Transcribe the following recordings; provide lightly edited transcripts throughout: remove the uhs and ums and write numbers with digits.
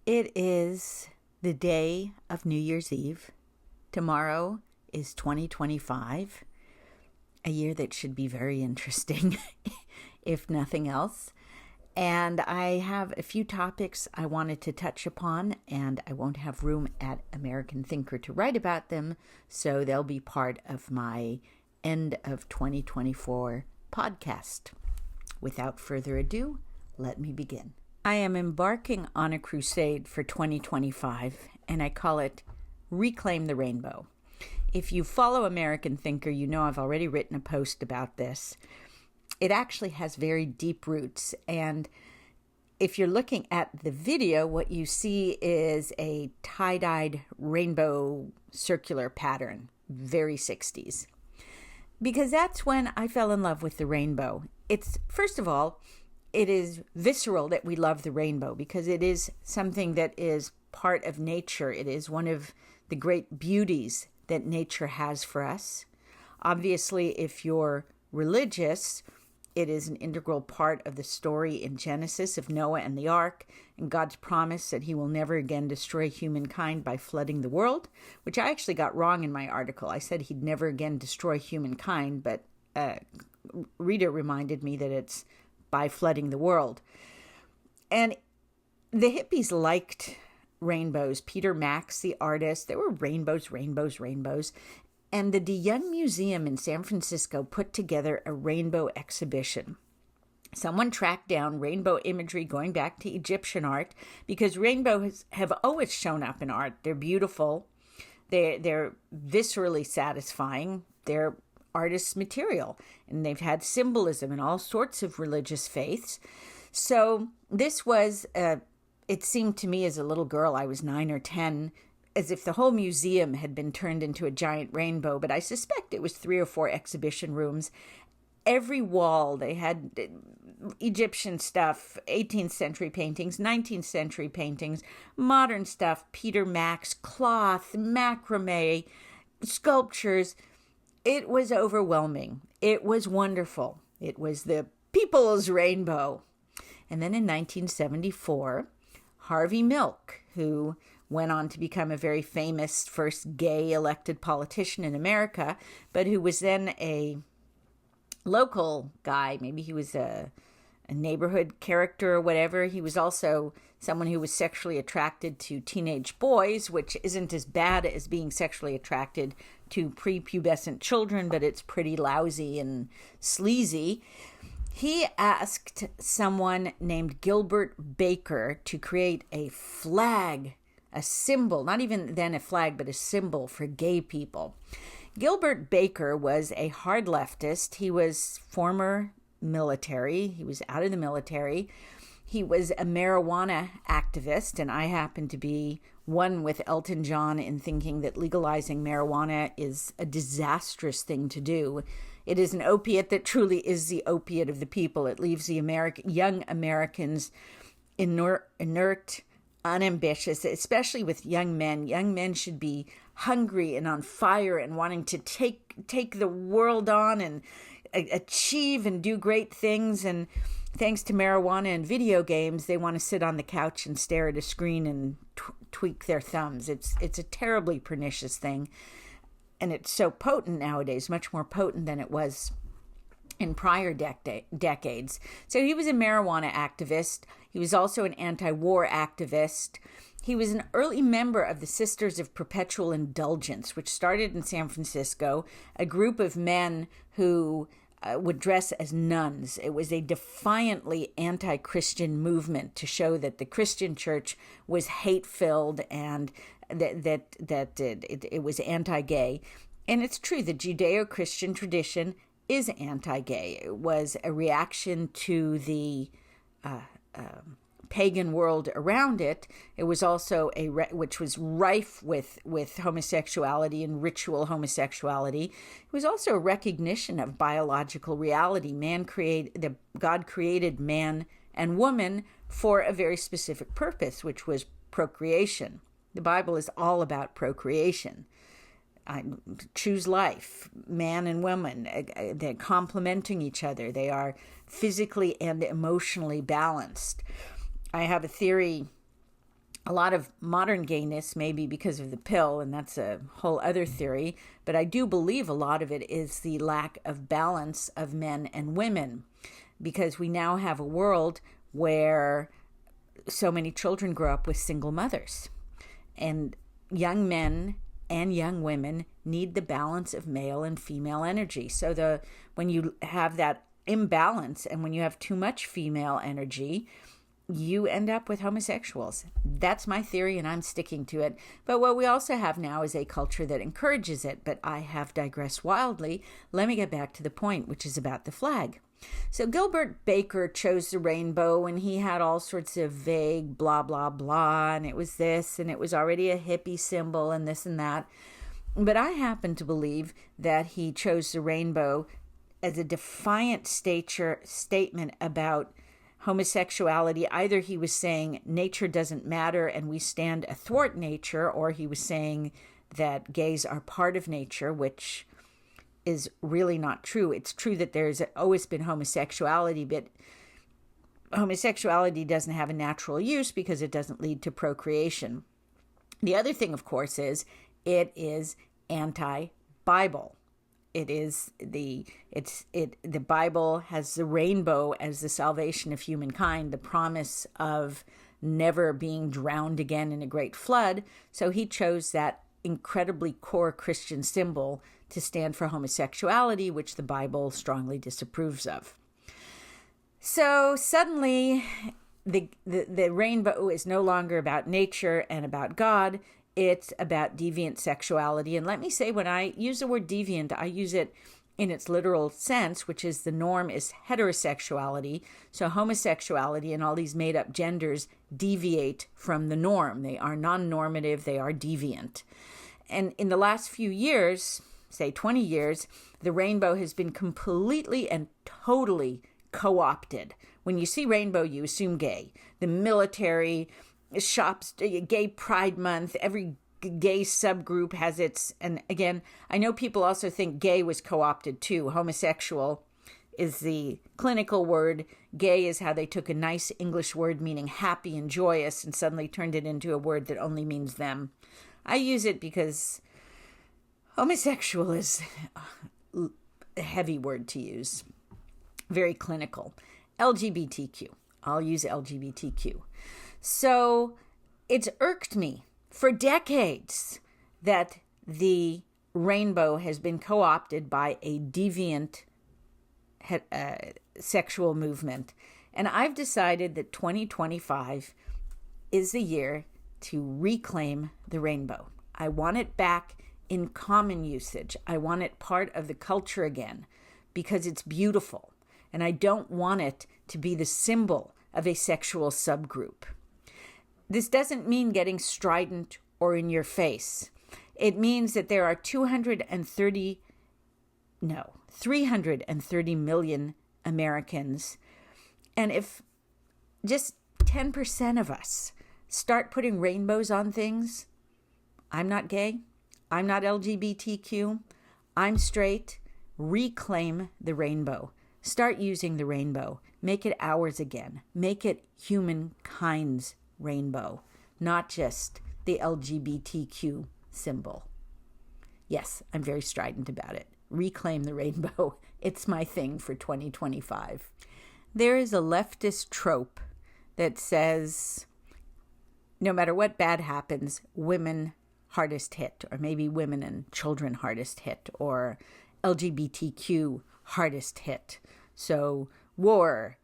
It is the day of New Year's Eve. Tomorrow is 2025, a year that should be very interesting, if nothing else. And I have a few topics I wanted to touch upon, and I won't have room at American Thinker to write about them, so they'll be part of my end of 2024 podcast. Without further ado, let me begin. I am embarking on a crusade for 2025, and I call it Reclaim the Rainbow. If you follow American Thinker, you know I've already written a post about this. It actually has very deep roots, and if you're looking at the video, what you see is a tie-dyed rainbow circular pattern, very 60s. Because that's when I fell in love with the rainbow. It's, first of all, it is visceral that we love the rainbow because it is something that is part of nature. It is one of the great beauties that nature has for us. Obviously, if you're religious, it is an integral part of the story in Genesis of Noah and the ark and God's promise that he will never again destroy humankind by flooding the world, which I actually got wrong in my article. I said he'd never again destroy humankind, but reader reminded me that it's by flooding the world. And the hippies liked rainbows. Peter Max, the artist, there were rainbows. And the DeYoung Museum in San Francisco put together a rainbow exhibition. Someone tracked down rainbow imagery going back to Egyptian art because rainbows have always shown up in art. They're beautiful. They're viscerally satisfying. They're artist's material, and they've had symbolism in all sorts of religious faiths. So this was, it seemed to me as a little girl, I was 9 or 10, as if the whole museum had been turned into a giant rainbow, but I suspect it was 3 or 4 exhibition rooms. Every wall, they had Egyptian stuff, 18th century paintings, 19th century paintings, modern stuff, Peter Max, cloth, macrame, sculptures. It was overwhelming. It was wonderful. It was the people's rainbow. And then in 1974, Harvey Milk, who went on to become a very famous first gay elected politician in America, but who was then a local guy. Maybe he was a neighborhood character or whatever. He was also someone who was sexually attracted to teenage boys, which isn't as bad as being sexually attracted to prepubescent children, but it's pretty lousy and sleazy. He asked someone named Gilbert Baker to create a flag, a symbol, not even then a flag, but a symbol for gay people. Gilbert Baker was a hard leftist. He was former military. He was out of the military. He was a marijuana activist, and I happen to be one with Elton John in thinking that legalizing marijuana is a disastrous thing to do. It is an opiate that truly is the opiate of the people. It leaves the young Americans inert, unambitious, especially with young men. Young men should be hungry and on fire and wanting to take the world on and achieve and do great things. And thanks to marijuana and video games, they want to sit on the couch and stare at a screen and tweak their thumbs. It's a terribly pernicious thing. And it's so potent nowadays, much more potent than it was in prior decades. So he was a marijuana activist. He was also an anti-war activist. He was an early member of the Sisters of Perpetual Indulgence, which started in San Francisco, a group of men who would dress as nuns. It was a defiantly anti-Christian movement to show that the Christian church was hate-filled and that it was anti-gay. And it's true, the Judeo-Christian tradition is anti-gay. It was a reaction to the pagan world around it. It was also which was rife with homosexuality and ritual homosexuality. It was also a recognition of biological reality. God created man and woman for a very specific purpose, which was procreation. The Bible is all about procreation. Choose life, man and woman. They're complementing each other. They are physically and emotionally balanced. I have a theory a lot of modern gayness may be because of the pill, and that's a whole other theory, but I do believe a lot of it is the lack of balance of men and women, because we now have a world where so many children grow up with single mothers, and young men and young women need the balance of male and female energy. So when you have that imbalance and when you have too much female energy, you end up with homosexuals. That's my theory, and I'm sticking to it. But what we also have now is a culture that encourages it. But I have digressed wildly. Let me get back to the point, which is about the flag. So Gilbert Baker chose the rainbow, and he had all sorts of vague blah, blah, blah, and it was this, and it was already a hippie symbol, and this and that. But I happen to believe that he chose the rainbow as a defiant statement about homosexuality. Either he was saying nature doesn't matter and we stand athwart nature, or he was saying that gays are part of nature, which is really not true. It's true that there's always been homosexuality, but homosexuality doesn't have a natural use because it doesn't lead to procreation. The other thing, of course, is it is anti-Bible. The Bible has the rainbow as the salvation of humankind, the promise of never being drowned again in a great flood. So he chose that incredibly core Christian symbol to stand for homosexuality, which the Bible strongly disapproves of. So suddenly the rainbow is no longer about nature and about God. It's about deviant sexuality. And let me say, when I use the word deviant, I use it in its literal sense, which is the norm is heterosexuality. So homosexuality and all these made-up genders deviate from the norm. They are non-normative. They are deviant. And in the last few years, say 20 years, the rainbow has been completely and totally co-opted. When you see rainbow, you assume gay. The military, shops, Gay Pride Month, every gay subgroup has its, and again, I know people also think gay was co-opted too. Homosexual is the clinical word. Gay is how they took a nice English word meaning happy and joyous and suddenly turned it into a word that only means them. I use it because homosexual is a heavy word to use, very clinical. LGBTQ, I'll use LGBTQ. So it's irked me for decades that the rainbow has been co-opted by a deviant sexual movement. And I've decided that 2025 is the year to reclaim the rainbow. I want it back in common usage. I want it part of the culture again because it's beautiful. And I don't want it to be the symbol of a sexual subgroup. This doesn't mean getting strident or in your face. It means that there are 330 million Americans. And if just 10% of us start putting rainbows on things, I'm not gay, I'm not LGBTQ, I'm straight, reclaim the rainbow. Start using the rainbow. Make it ours again. Make it humankind's rainbow, not just the LGBTQ symbol. Yes, I'm very strident about it. Reclaim the rainbow. It's my thing for 2025. There is a leftist trope that says no matter what bad happens, women hardest hit, or maybe women and children hardest hit, or LGBTQ hardest hit. So war,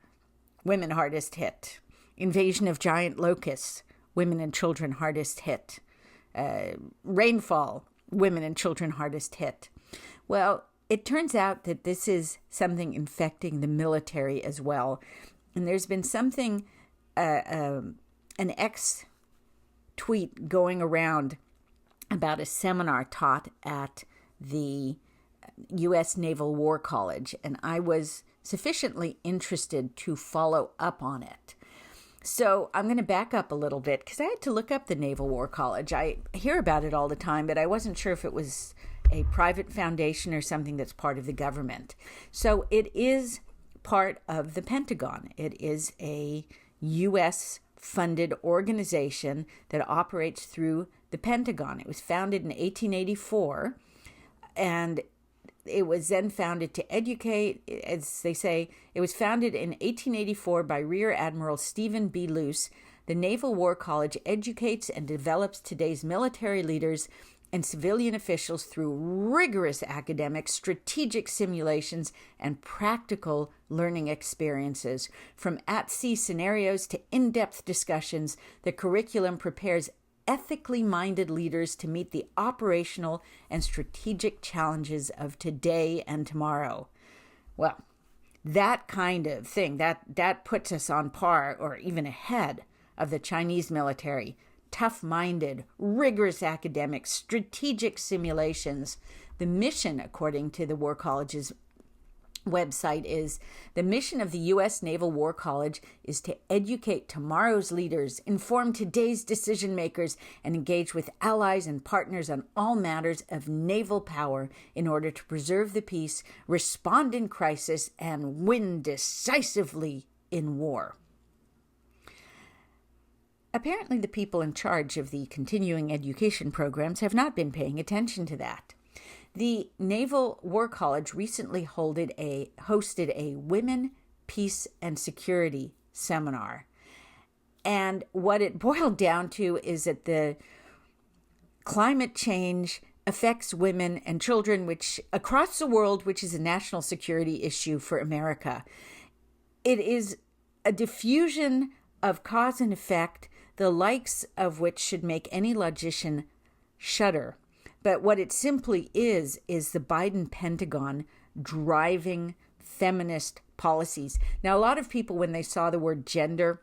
women hardest hit. Invasion of giant locusts, women and children hardest hit. Rainfall, women and children hardest hit. Well, it turns out that this is something infecting the military as well. And there's been something, an ex-tweet going around about a seminar taught at the U.S. Naval War College, and I was sufficiently interested to follow up on it. So I'm going to back up a little bit because I had to look up the Naval War College. I hear about it all the time, but I wasn't sure if it was a private foundation or something that's part of the government. So it is part of the Pentagon. It is a U.S. funded organization that operates through the Pentagon. It was founded in 1884, and it was then founded to educate, as they say. It was founded in 1884 by Rear Admiral Stephen B. Luce. The Naval War College educates and develops today's military leaders and civilian officials through rigorous academic, strategic simulations, and practical learning experiences. From at-sea scenarios to in-depth discussions, the curriculum prepares ethically minded leaders to meet the operational and strategic challenges of today and tomorrow. Well, that kind of thing, that puts us on par or even ahead of the Chinese military. Tough-minded, rigorous academics, strategic simulations. The mission, according to the War College's website, is the mission of the U.S. Naval War College is to educate tomorrow's leaders, inform today's decision makers, and engage with allies and partners on all matters of naval power in order to preserve the peace, respond in crisis, and win decisively in war. Apparently, the people in charge of the continuing education programs have not been paying attention to that. The Naval War College recently hosted a Women, Peace, and Security seminar. And what it boiled down to is that the climate change affects women and children across the world, which is a national security issue for America. It is a diffusion of cause and effect, the likes of which should make any logician shudder. But what it simply is the Biden Pentagon driving feminist policies. Now, a lot of people, when they saw the word gender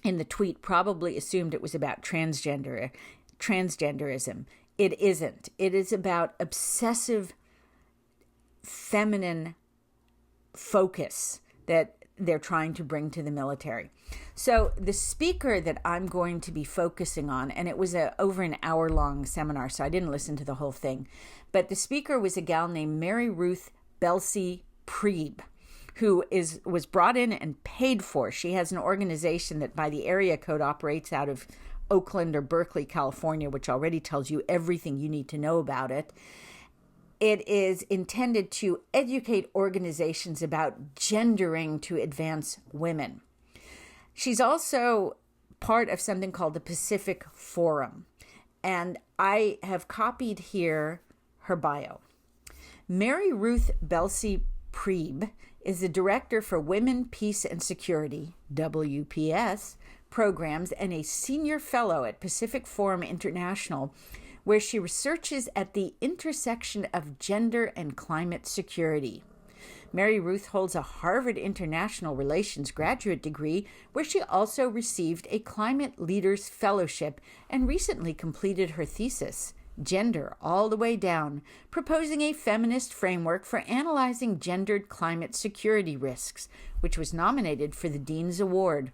in the tweet, probably assumed it was about transgenderism. It isn't. It is about obsessive feminine focus that they're trying to bring to the military. So the speaker that I'm going to be focusing on, and it was over an hour-long seminar, so I didn't listen to the whole thing, but the speaker was a gal named Mary Ruth Belsey-Priebe, who was brought in and paid for. She has an organization that by the area code operates out of Oakland or Berkeley, California, which already tells you everything you need to know about it. It is intended to educate organizations about gendering to advance women. She's also part of something called the Pacific Forum, and I have copied here her bio. Mary Ruth Belsey-Priebe is the Director for Women, Peace, and Security, WPS, programs and a Senior Fellow at Pacific Forum International, where she researches at the intersection of gender and climate security. Mary Ruth holds a Harvard International Relations graduate degree, where she also received a Climate Leaders Fellowship and recently completed her thesis, Gender All the Way Down, proposing a feminist framework for analyzing gendered climate security risks, which was nominated for the Dean's Award.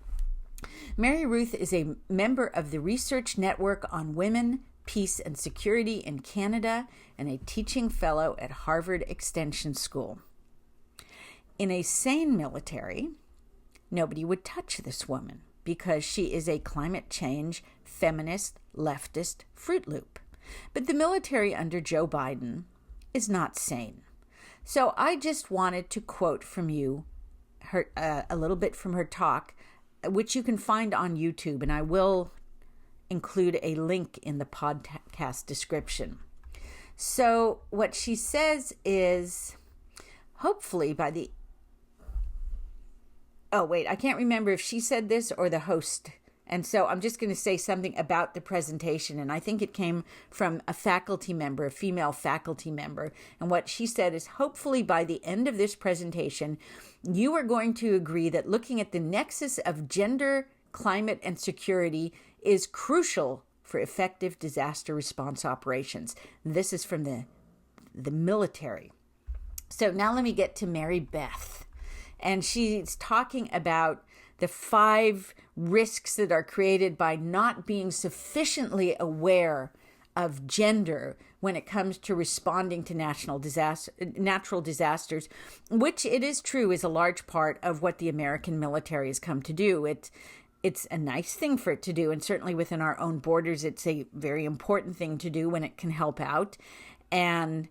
Mary Ruth is a member of the Research Network on Women, Peace, and Security in Canada and a teaching fellow at Harvard Extension School. In a sane military, nobody would touch this woman because she is a climate change, feminist, leftist Fruit Loop. But the military under Joe Biden is not sane. So I just wanted to quote from you a little bit from her talk, which you can find on YouTube, and I will include a link in the podcast description. So what she says is, hopefully by the... Oh, wait, I can't remember if she said this or the host. And so I'm just going to say something about the presentation. And I think it came from a faculty member, a female faculty member. And what she said is, hopefully by the end of this presentation, you are going to agree that looking at the nexus of gender, climate, and security is crucial for effective disaster response operations. This is from the military. So now let me get to Mary Beth. And she's talking about the 5 risks that are created by not being sufficiently aware of gender when it comes to responding to natural disasters, which it is true is a large part of what the American military has come to do. it's a nice thing for it to do, and certainly within our own borders, it's a very important thing to do when it can help out. And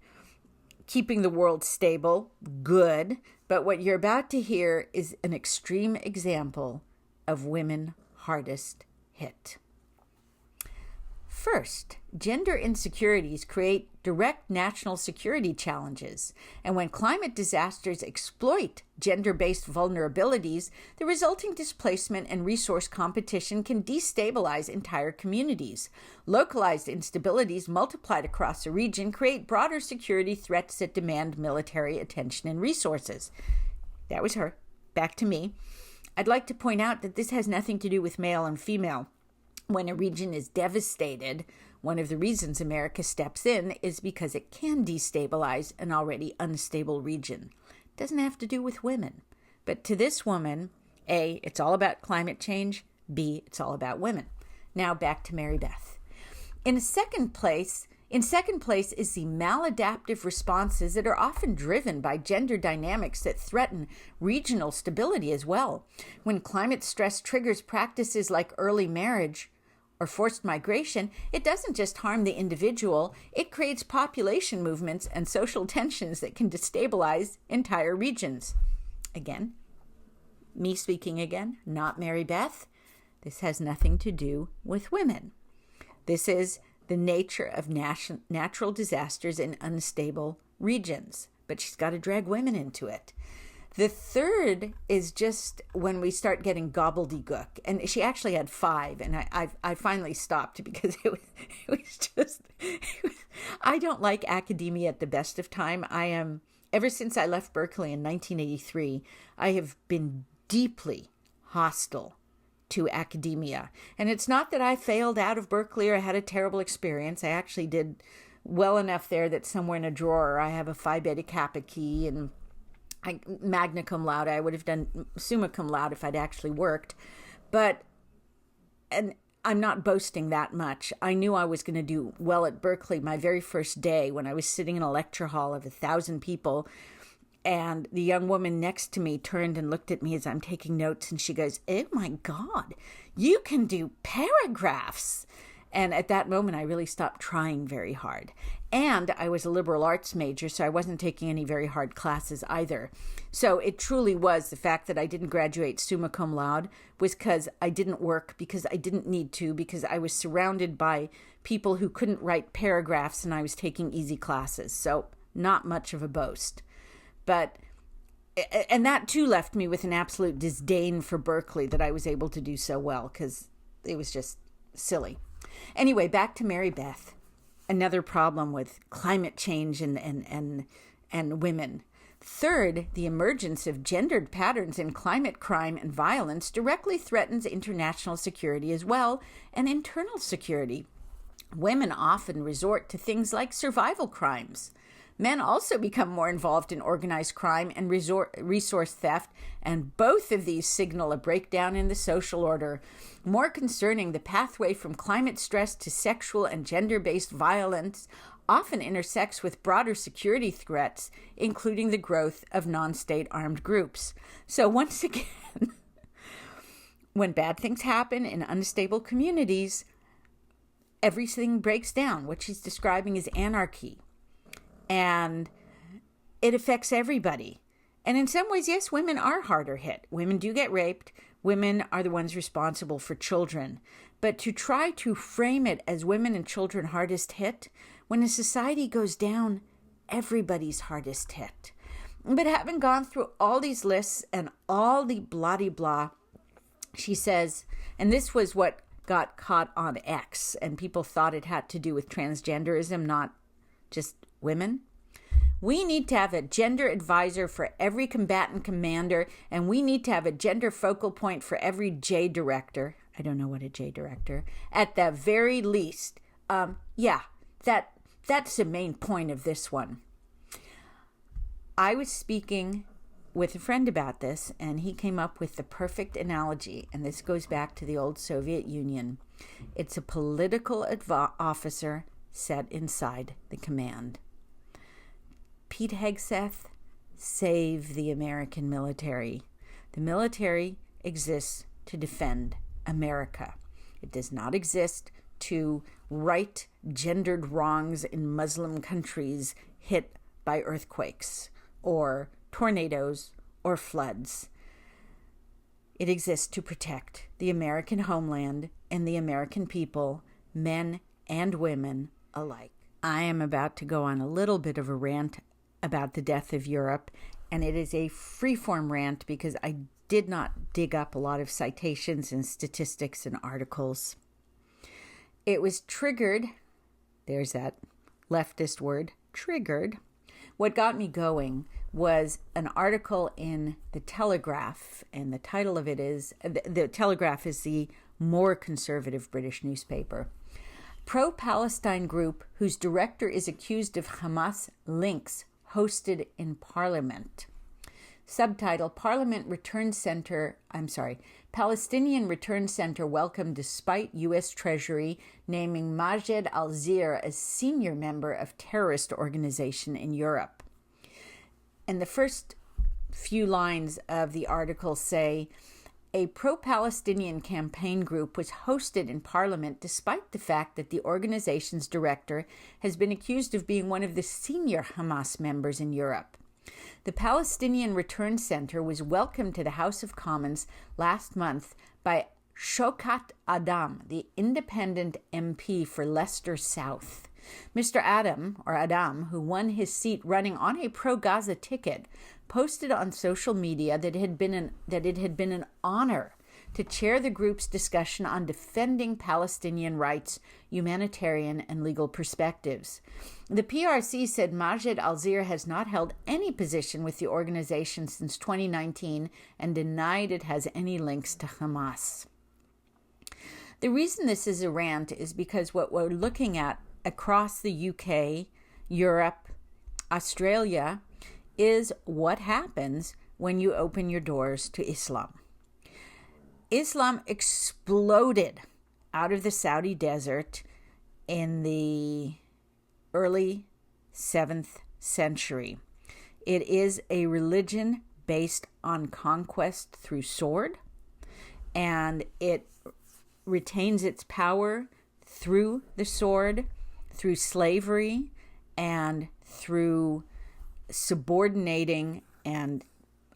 keeping the world stable, good. But what you're about to hear is an extreme example of women hardest hit. First, gender insecurities create direct national security challenges, and when climate disasters exploit gender-based vulnerabilities, the resulting displacement and resource competition can destabilize entire communities. Localized instabilities multiplied across a region create broader security threats that demand military attention and resources. That was her. Back to me. I'd like to point out that this has nothing to do with male and female. When a region is devastated, one of the reasons America steps in is because it can destabilize an already unstable region. It doesn't have to do with women. But to this woman, A, it's all about climate change. B, it's all about women. Now back to Mary Beth. In second place is the maladaptive responses that are often driven by gender dynamics that threaten regional stability as well. When climate stress triggers practices like early marriage or forced migration, it doesn't just harm the individual, it creates population movements and social tensions that can destabilize entire regions. Again, me speaking again, not Mary Beth. This has nothing to do with women. This is the nature of natural disasters in unstable regions, but she's got to drag women into it. The third is just when we start getting gobbledygook, and she actually had 5, and I finally stopped because I don't like academia at the best of time. Ever since I left Berkeley in 1983, I have been deeply hostile to academia. And it's not that I failed out of Berkeley or had a terrible experience. I actually did well enough there that somewhere in a drawer I have a Phi Beta Kappa key and magna cum laude. I would have done summa cum laude if I'd actually worked. And I'm not boasting that much. I knew I was going to do well at Berkeley my very first day when I was sitting in a lecture hall of 1,000 people. And the young woman next to me turned and looked at me as I'm taking notes, and she goes, "Oh my God, you can do paragraphs." And at that moment, I really stopped trying very hard. And I was a liberal arts major, so I wasn't taking any very hard classes either. So it truly was the fact that I didn't graduate summa cum laude was because I didn't work, because I didn't need to, because I was surrounded by people who couldn't write paragraphs and I was taking easy classes. So not much of a boast. And that too left me with an absolute disdain for Berkeley that I was able to do so well, because it was just silly. Anyway, back to Mary Beth. Another problem with climate change and women. Third, the emergence of gendered patterns in climate crime and violence directly threatens international security as well, and internal security. Women often resort to things like survival crimes. Men also become more involved in organized crime and resource theft, and both of these signal a breakdown in the social order. More concerning, the pathway from climate stress to sexual and gender-based violence often intersects with broader security threats, including the growth of non-state armed groups. So once again, when bad things happen in unstable communities, everything breaks down. What she's describing is anarchy. And it affects everybody. And in some ways, yes, women are harder hit. Women do get raped. Women are the ones responsible for children. But to try to frame it as women and children hardest hit, when a society goes down, everybody's hardest hit. But having gone through all these lists and all the blah-de-blah, she says, and this was what got caught on X, and people thought it had to do with transgenderism, not just women. We need to have a gender advisor for every combatant commander, and we need to have a gender focal point for every J director. I don't know what a J director. At the very least, that's the main point of this one. I was speaking with a friend about this, and he came up with the perfect analogy, and this goes back to the old Soviet Union. It's a political officer set inside the command. Pete Hegseth, save the American military. The military exists to defend America. It does not exist to right gendered wrongs in Muslim countries hit by earthquakes or tornadoes or floods. It exists to protect the American homeland and the American people, men and women alike. I am about to go on a little bit of a rant about the death of Europe, and it is a free-form rant because I did not dig up a lot of citations and statistics and articles. It was triggered, there's that leftist word, triggered. What got me going was an article in The Telegraph, and the title of it is, The Telegraph is the more conservative British newspaper. Pro-Palestine group whose director is accused of Hamas links hosted in Parliament. Subtitle, Palestinian Return Center welcomed despite U.S. Treasury naming Majed al-Zir as senior member of terrorist organization in Europe. And the first few lines of the article say, a pro-Palestinian campaign group was hosted in Parliament despite the fact that the organization's director has been accused of being one of the senior Hamas members in Europe. The Palestinian Return Center was welcomed to the House of Commons last month by Shokat Adam, the independent MP for Leicester South. Mr. Adam, who won his seat running on a pro-Gaza ticket, posted on social media that it had been an honor to chair the group's discussion on defending Palestinian rights, humanitarian and legal perspectives. The PRC said Majed al-Zir has not held any position with the organization since 2019 and denied it has any links to Hamas. The reason this is a rant is because what we're looking at across the UK, Europe, Australia, is what happens when you open your doors to Islam. Islam exploded out of the Saudi desert in the early 7th century. It is a religion based on conquest through sword, and it retains its power through the sword, through slavery, and through subordinating and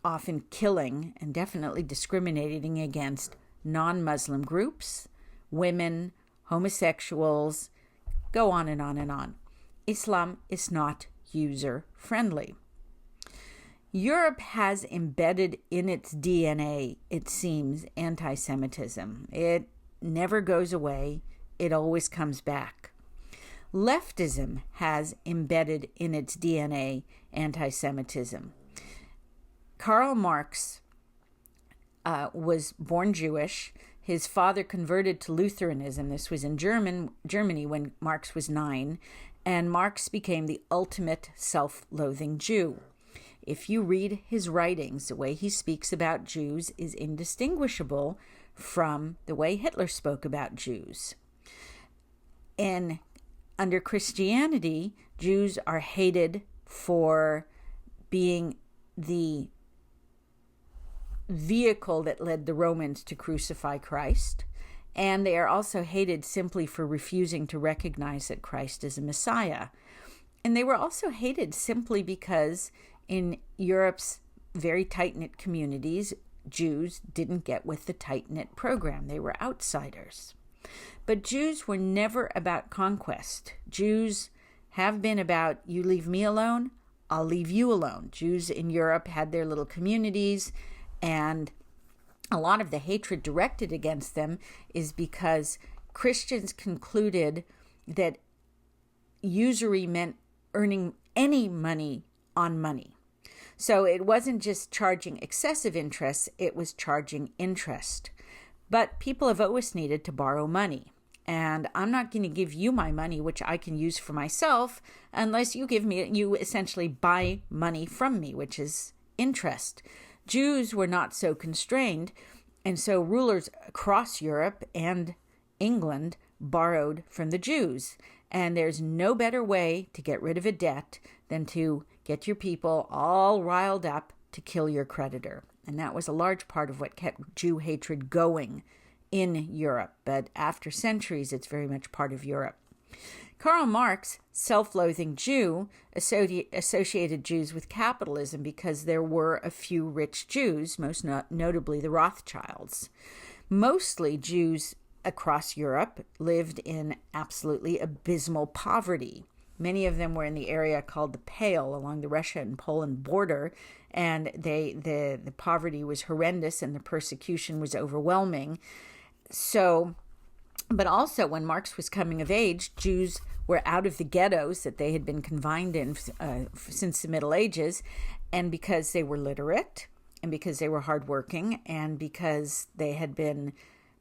often killing and definitely discriminating against non-Muslim groups, women, homosexuals, go on and on and on. Islam is not user-friendly. Europe has embedded in its DNA, it seems, anti-Semitism. It never goes away. It always comes back. Leftism has embedded in its DNA anti-Semitism. Karl Marx was born Jewish. His father converted to Lutheranism. This was in Germany when Marx was 9, and Marx became the ultimate self-loathing Jew. If you read his writings, the way he speaks about Jews is indistinguishable from the way Hitler spoke about Jews. And under Christianity, Jews are hated for being the vehicle that led the Romans to crucify Christ, and they are also hated simply for refusing to recognize that Christ is a Messiah. And they were also hated simply because in Europe's very tight-knit communities, Jews didn't get with the tight-knit program. They were outsiders. But Jews were never about conquest. Jews have been about, you leave me alone, I'll leave you alone. Jews in Europe had their little communities, and a lot of the hatred directed against them is because Christians concluded that usury meant earning any money on money. So it wasn't just charging excessive interest, it was charging interest. But people have always needed to borrow money. And I'm not going to give you my money, which I can use for myself, unless you essentially buy money from me, which is interest. Jews were not so constrained, and so rulers across Europe and England borrowed from the Jews. And there's no better way to get rid of a debt than to get your people all riled up to kill your creditor. And that was a large part of what kept Jew hatred going in Europe, but after centuries, it's very much part of Europe. Karl Marx, self-loathing Jew, associated Jews with capitalism because there were a few rich Jews, most notably the Rothschilds. Mostly Jews across Europe lived in absolutely abysmal poverty. Many of them were in the area called the Pale along the Russia and Poland border, and the poverty was horrendous and the persecution was overwhelming. So, but also when Marx was coming of age, Jews were out of the ghettos that they had been confined in since the Middle Ages, and because they were literate, and because they were hardworking, and because they had been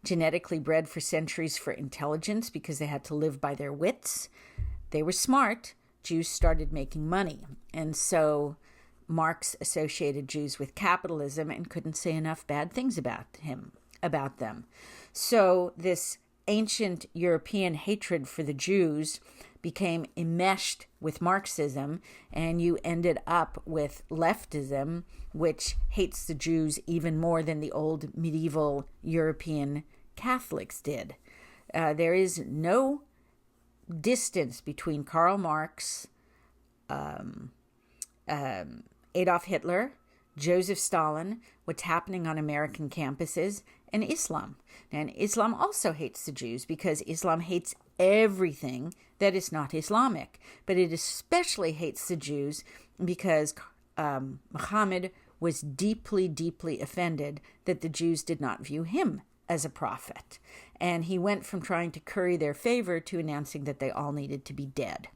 genetically bred for centuries for intelligence, because they had to live by their wits, they were smart, Jews started making money. And so Marx associated Jews with capitalism and couldn't say enough bad things about them. So this ancient European hatred for the Jews became enmeshed with Marxism, and you ended up with leftism, which hates the Jews even more than the old medieval European Catholics did. There is no distance between Karl Marx, Adolf Hitler, Joseph Stalin, what's happening on American campuses, and Islam. And Islam also hates the Jews because Islam hates everything that is not Islamic. But it especially hates the Jews because Muhammad was deeply, deeply offended that the Jews did not view him as a prophet. And he went from trying to curry their favor to announcing that they all needed to be dead.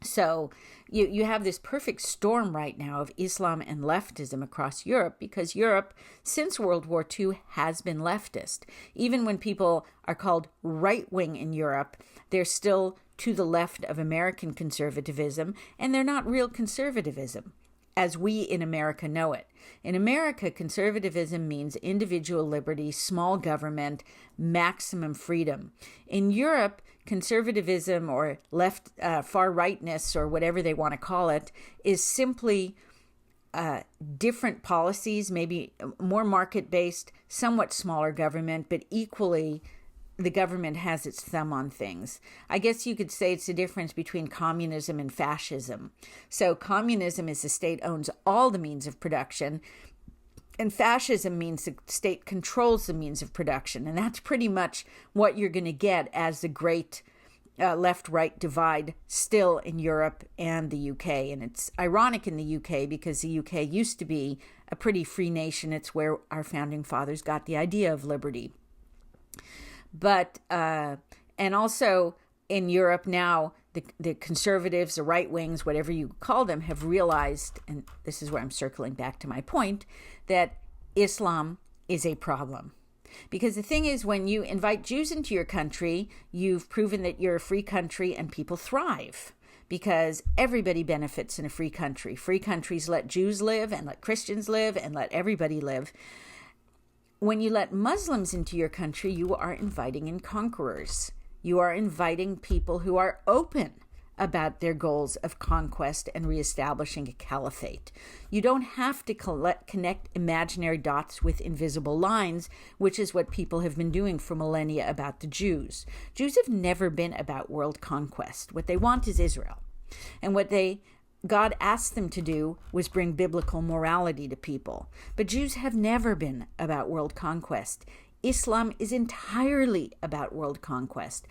So you have this perfect storm right now of Islam and leftism across Europe, because Europe, since World War II, has been leftist. Even when people are called right-wing in Europe, they're still to the left of American conservatism, and they're not real conservatism as we in America know it. In America, conservatism means individual liberty, small government, maximum freedom. In Europe, conservatism or left far-rightness, or whatever they want to call it, is simply different policies, maybe more market-based, somewhat smaller government, but equally the government has its thumb on things. I guess you could say it's the difference between communism and fascism. So communism is the state owns all the means of production, and fascism means the state controls the means of production. And that's pretty much what you're going to get as the great left-right divide still in Europe and the UK. And it's ironic in the UK because the UK used to be a pretty free nation. It's where our founding fathers got the idea of liberty. But, and also in Europe now, the conservatives, the right wings, whatever you call them, have realized, and this is where I'm circling back to my point, that Islam is a problem. Because the thing is, when you invite Jews into your country, you've proven that you're a free country and people thrive. Because everybody benefits in a free country. Free countries let Jews live and let Christians live and let everybody live. When you let Muslims into your country, you are inviting in conquerors. You are inviting people who are open about their goals of conquest and reestablishing a caliphate. You don't have to connect imaginary dots with invisible lines, which is what people have been doing for millennia about the Jews. Jews have never been about world conquest. What they want is Israel. And what God asked them to do was bring biblical morality to people. But Jews have never been about world conquest. Islam is entirely about world conquest.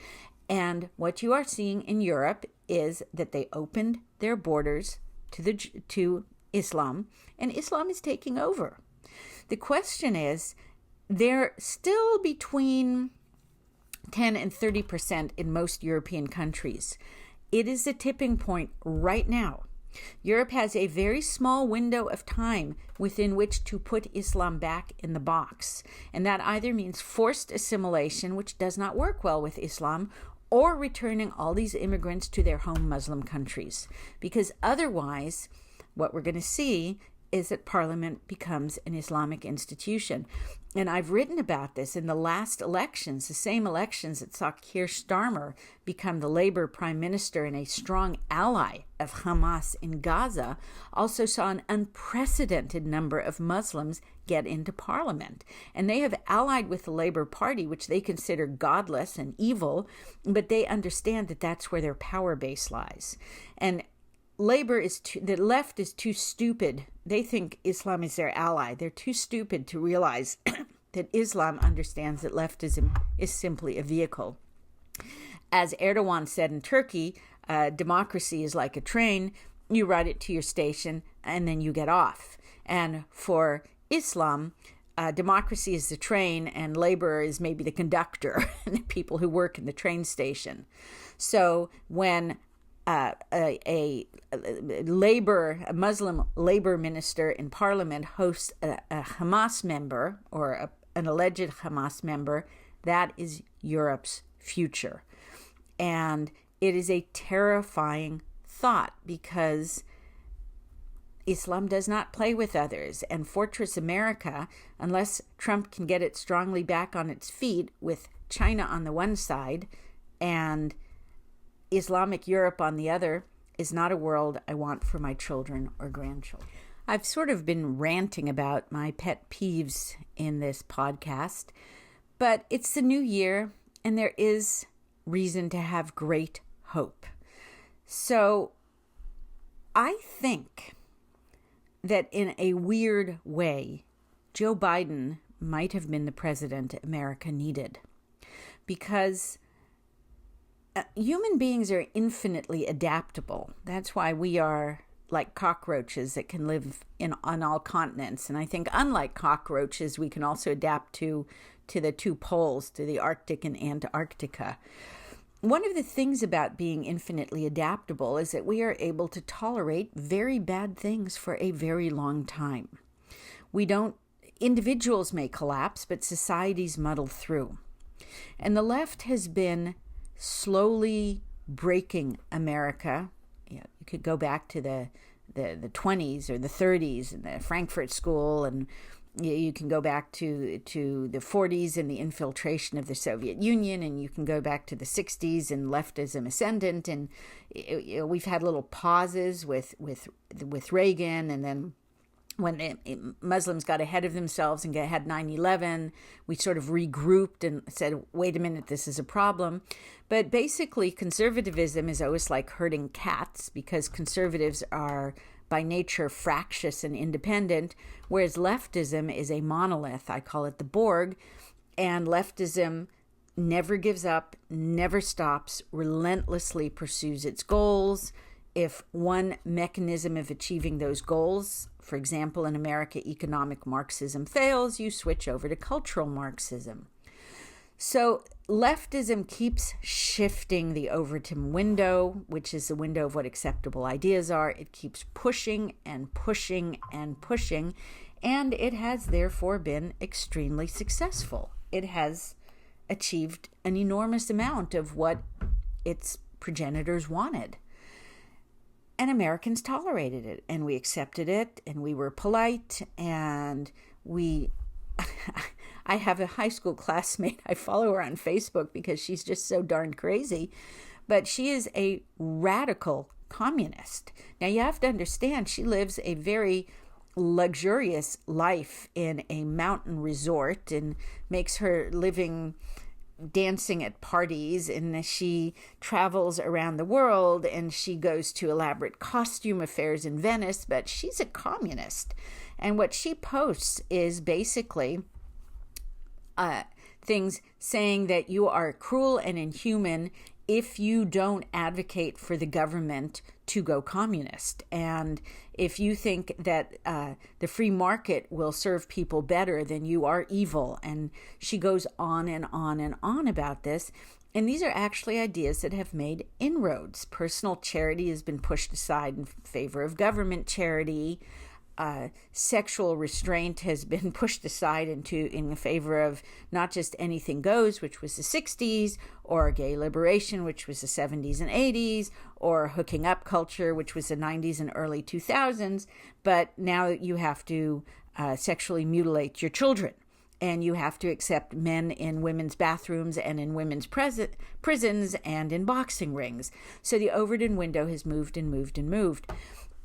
And what you are seeing in Europe is that they opened their borders to Islam, and Islam is taking over. The question is, they're still between 10 and 30% in most European countries. It is a tipping point right now. Europe has a very small window of time within which to put Islam back in the box. And that either means forced assimilation, which does not work well with Islam, or returning all these immigrants to their home Muslim countries. Because otherwise, what we're going to see is that Parliament becomes an Islamic institution. And I've written about this in the last elections, the same elections that saw Keir Starmer become the Labour Prime Minister and a strong ally of Hamas in Gaza, also saw an unprecedented number of Muslims get into Parliament. And they have allied with the Labour Party, which they consider godless and evil, but they understand that that's where their power base lies. And the left is too stupid. They think Islam is their ally. They're too stupid to realize that Islam understands that leftism is simply a vehicle. As Erdogan said in Turkey, democracy is like a train. You ride it to your station and then you get off. And for Islam, democracy is the train and labor is maybe the conductor and the people who work in the train station. So when a Muslim labor minister in parliament hosts a Hamas member or an alleged Hamas member, that is Europe's future. And it is a terrifying thought because Islam does not play with others. And Fortress America, unless Trump can get it strongly back on its feet with China on the one side and Islamic Europe on the other, is not a world I want for my children or grandchildren. I've sort of been ranting about my pet peeves in this podcast, but it's the new year and there is reason to have great hope. So I think that in a weird way, Joe Biden might have been the president America needed, because human beings are infinitely adaptable. That's why we are like cockroaches that can live on all continents. And I think unlike cockroaches, we can also adapt to the two poles, to the Arctic and Antarctica. One of the things about being infinitely adaptable is that we are able to tolerate very bad things for a very long time. Individuals may collapse, but societies muddle through. And the left has been slowly breaking America. You could go back to the 20s or the 30s and the Frankfurt School, and you can go back to the 40s and the infiltration of the Soviet Union, and you can go back to the 60s and leftism ascendant, and we've had little pauses with Reagan, and then when the Muslims got ahead of themselves and had 9/11, we sort of regrouped and said, wait a minute, this is a problem. But basically, conservatism is always like herding cats, because conservatives are by nature fractious and independent, whereas leftism is a monolith. I call it the Borg, and leftism never gives up, never stops, relentlessly pursues its goals. If one mechanism of achieving those goals, for example, in America, economic Marxism fails, you switch over to cultural Marxism. So leftism keeps shifting the Overton window, which is the window of what acceptable ideas are. It keeps pushing and pushing and pushing, and it has therefore been extremely successful. It has achieved an enormous amount of what its progenitors wanted. And Americans tolerated it, and we accepted it, and we were polite, and I have a high school classmate. I follow her on Facebook because she's just so darn crazy, but she is a radical communist. Now, you have to understand, she lives a very luxurious life in a mountain resort and makes her living dancing at parties, and she travels around the world, and she goes to elaborate costume affairs in Venice, but she's a communist. And what she posts is basically things saying that you are cruel and inhuman if you don't advocate for the government to go communist. And if you think that the free market will serve people better, then you are evil. And she goes on and on and on about this. And these are actually ideas that have made inroads. Personal charity has been pushed aside in favor of government charity. sexual restraint has been pushed aside in favor of not just anything goes, which was the 60s, or gay liberation, which was the 70s and 80s, or hooking up culture, which was the 90s and early 2000s. But now you have to sexually mutilate your children. And you have to accept men in women's bathrooms and in women's prisons and in boxing rings. So the Overton window has moved and moved and moved.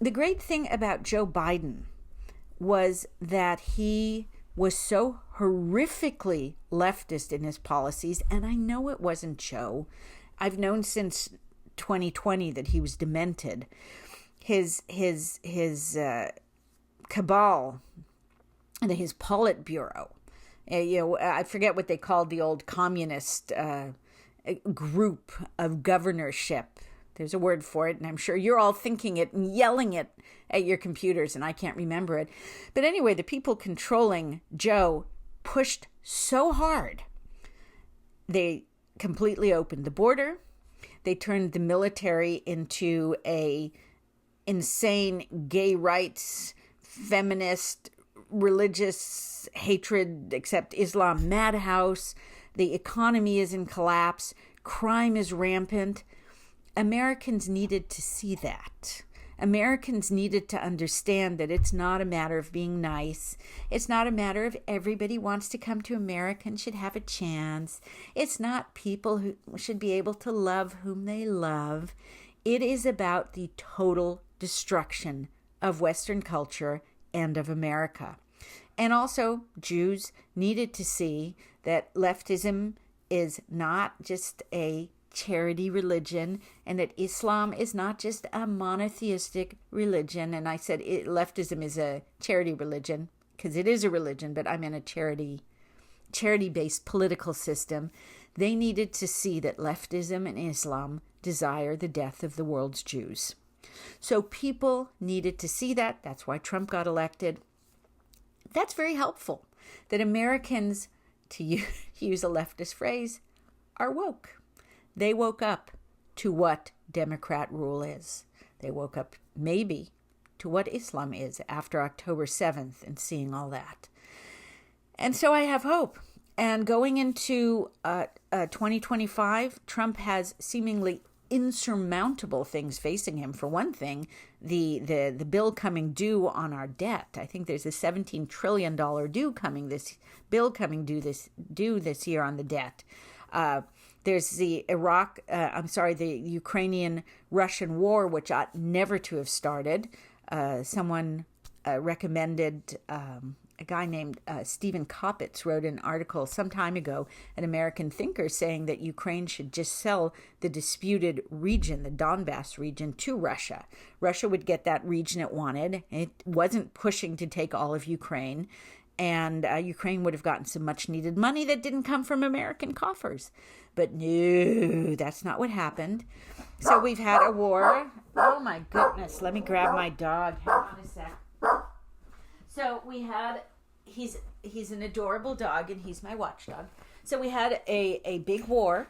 The great thing about Joe Biden was that he was so horrifically leftist in his policies. And I know it wasn't Joe. I've known since 2020 that he was demented. His cabal, his Politburo, I forget what they called the old communist group of governorship. There's a word for it, and I'm sure you're all thinking it and yelling it at your computers, and I can't remember it. But anyway, the people controlling Joe pushed so hard. They completely opened the border. They turned the military into a insane gay rights, feminist, religious hatred, except Islam madhouse. The economy is in collapse. Crime is rampant. Americans needed to see that. Americans needed to understand that it's not a matter of being nice. It's not a matter of everybody wants to come to America and should have a chance. It's not people who should be able to love whom they love. It is about the total destruction of Western culture and of America. And also, Jews needed to see that leftism is not just a charity religion, and that Islam is not just a monotheistic religion. And I said leftism is a charity religion because it is a religion, but I meant a charity-based political system. They needed to see that leftism and Islam desire the death of the world's Jews. So people needed to see that. That's why Trump got elected. That's very helpful, that Americans, to use a leftist phrase, are woke. They woke up to what Democrat rule is. They woke up maybe to what Islam is after October 7th and seeing all that. And so I have hope. And going into 2025, Trump has seemingly insurmountable things facing him. For one thing, the bill coming due on our debt. I think there's a $17 trillion bill coming due this year on the debt. There's the Ukrainian-Russian war, which ought never to have started. Someone recommended, a guy named Stephen Koppitz wrote an article some time ago, an American thinker, saying that Ukraine should just sell the disputed region, the Donbass region, to Russia. Russia would get that region it wanted. It wasn't pushing to take all of Ukraine. And Ukraine would have gotten some much-needed money that didn't come from American coffers. But no, that's not what happened. So we've had a war. Oh, my goodness. Let me grab my dog. Hang on a sec. So we had, he's an adorable dog, and he's my watchdog. So we had a big war,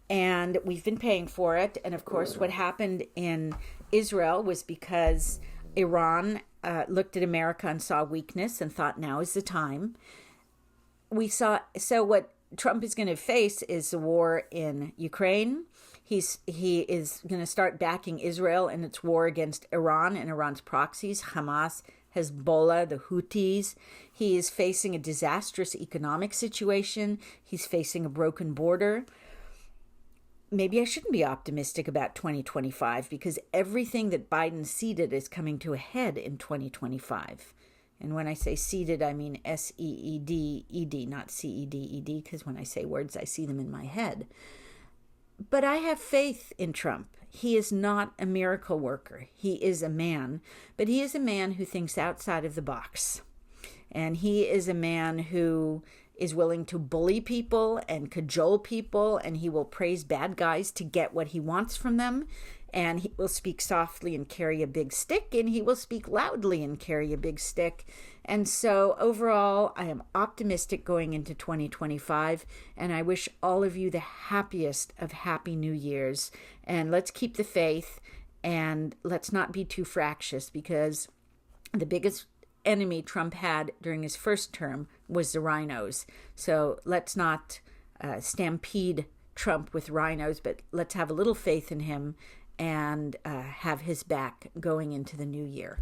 and we've been paying for it. And, of course, what happened in Israel was because Iran looked at America and saw weakness and thought now is the time. So what Trump is going to face is the war in Ukraine. He is going to start backing Israel in its war against Iran and Iran's proxies, Hamas, Hezbollah, the Houthis. He is facing a disastrous economic situation. He's facing a broken border. Maybe I shouldn't be optimistic about 2025 because everything that Biden seeded is coming to a head in 2025. And when I say seeded, I mean S-E-E-D-E-D, not C-E-D-E-D, because when I say words, I see them in my head. But I have faith in Trump. He is not a miracle worker. He is a man, but he is a man who thinks outside of the box. And he is a man who is willing to bully people and cajole people, and he will praise bad guys to get what he wants from them. And he will speak softly and carry a big stick, and he will speak loudly and carry a big stick. And so overall, I am optimistic going into 2025, and I wish all of you the happiest of happy New Years. And let's keep the faith, and let's not be too fractious, because the biggest enemy Trump had during his first term was the rhinos. So let's not stampede Trump with rhinos, but let's have a little faith in him and have his back going into the new year.